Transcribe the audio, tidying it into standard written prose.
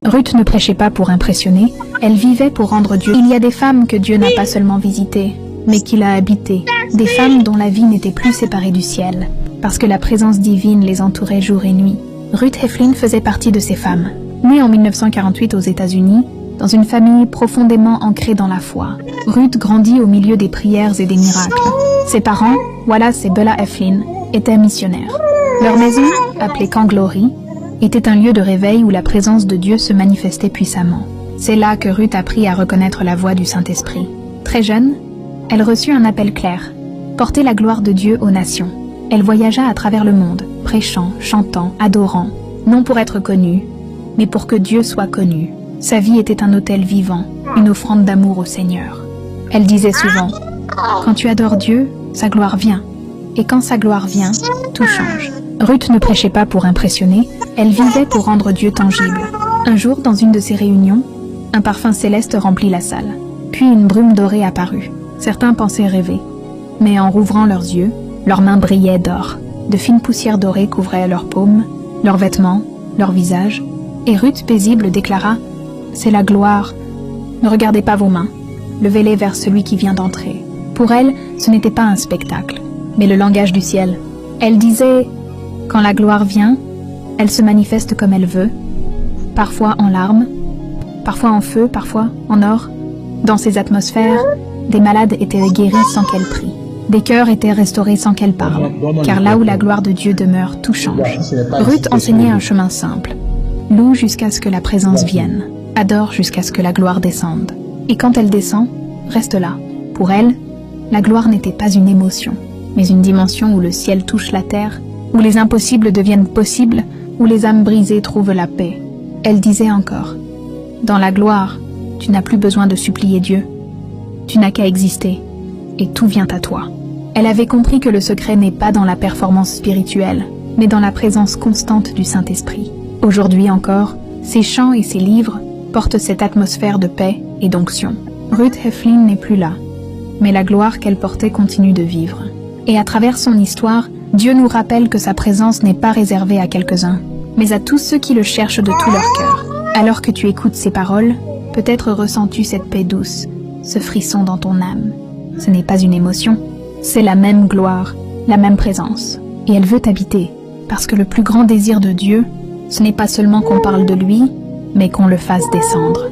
Ruth ne prêchait pas pour impressionner, elle vivait pour rendre Dieu. Il y a des femmes que Dieu n'a pas seulement visitées, mais qu'il a habitées. Des femmes dont la vie n'était plus séparée du ciel, parce que la présence divine les entourait jour et nuit. Ruth Heflin faisait partie de ces femmes. Née en 1948 aux États-Unis, dans une famille profondément ancrée dans la foi, Ruth grandit au milieu des prières et des miracles. Ses parents, Wallace et Bella Heflin, étaient missionnaires. Leur maison, appelée Camp Glory, était un lieu de réveil où la présence de Dieu se manifestait puissamment. C'est là que Ruth apprit à reconnaître la voix du Saint-Esprit. Très jeune, elle reçut un appel clair, porter la gloire de Dieu aux nations. Elle voyagea à travers le monde, prêchant, chantant, adorant, non pour être connue, mais pour que Dieu soit connu. Sa vie était un autel vivant, une offrande d'amour au Seigneur. Elle disait souvent, « Quand tu adores Dieu, sa gloire vient. Et quand sa gloire vient, tout change. » Ruth ne prêchait pas pour impressionner, elle vivait pour rendre Dieu tangible. Un jour, dans une de ces réunions, un parfum céleste remplit la salle. Puis une brume dorée apparut. Certains pensaient rêver. Mais en rouvrant leurs yeux, leurs mains brillaient d'or. De fines poussières dorées couvraient leurs paumes, leurs vêtements, leurs visages. Et Ruth, paisible, déclara « C'est la gloire. Ne regardez pas vos mains. Levez-les vers celui qui vient d'entrer. » Pour elle, ce n'était pas un spectacle, mais le langage du ciel. Elle disait « Quand la gloire vient, elle se manifeste comme elle veut, parfois en larmes, parfois en feu, parfois en or. Dans ces atmosphères, des malades étaient guéris sans qu'elle prie. Des cœurs étaient restaurés sans qu'elle parle, car là où la gloire de Dieu demeure, tout change. Ruth enseignait un chemin simple. Loue jusqu'à ce que la présence vienne. Adore jusqu'à ce que la gloire descende. Et quand elle descend, reste là. Pour elle, la gloire n'était pas une émotion, mais une dimension où le ciel touche la terre, où les impossibles deviennent possibles, où les âmes brisées trouvent la paix. Elle disait encore, « Dans la gloire, tu n'as plus besoin de supplier Dieu. Tu n'as qu'à exister, et tout vient à toi. » Elle avait compris que le secret n'est pas dans la performance spirituelle, mais dans la présence constante du Saint-Esprit. Aujourd'hui encore, ses chants et ses livres portent cette atmosphère de paix et d'onction. Ruth Heflin n'est plus là, mais la gloire qu'elle portait continue de vivre. Et à travers son histoire, Dieu nous rappelle que sa présence n'est pas réservée à quelques-uns, mais à tous ceux qui le cherchent de tout leur cœur. Alors que tu écoutes ces paroles, peut-être ressens-tu cette paix douce, ce frisson dans ton âme. Ce n'est pas une émotion, c'est la même gloire, la même présence. Et elle veut t'habiter, parce que le plus grand désir de Dieu, ce n'est pas seulement qu'on parle de lui, mais qu'on le fasse descendre.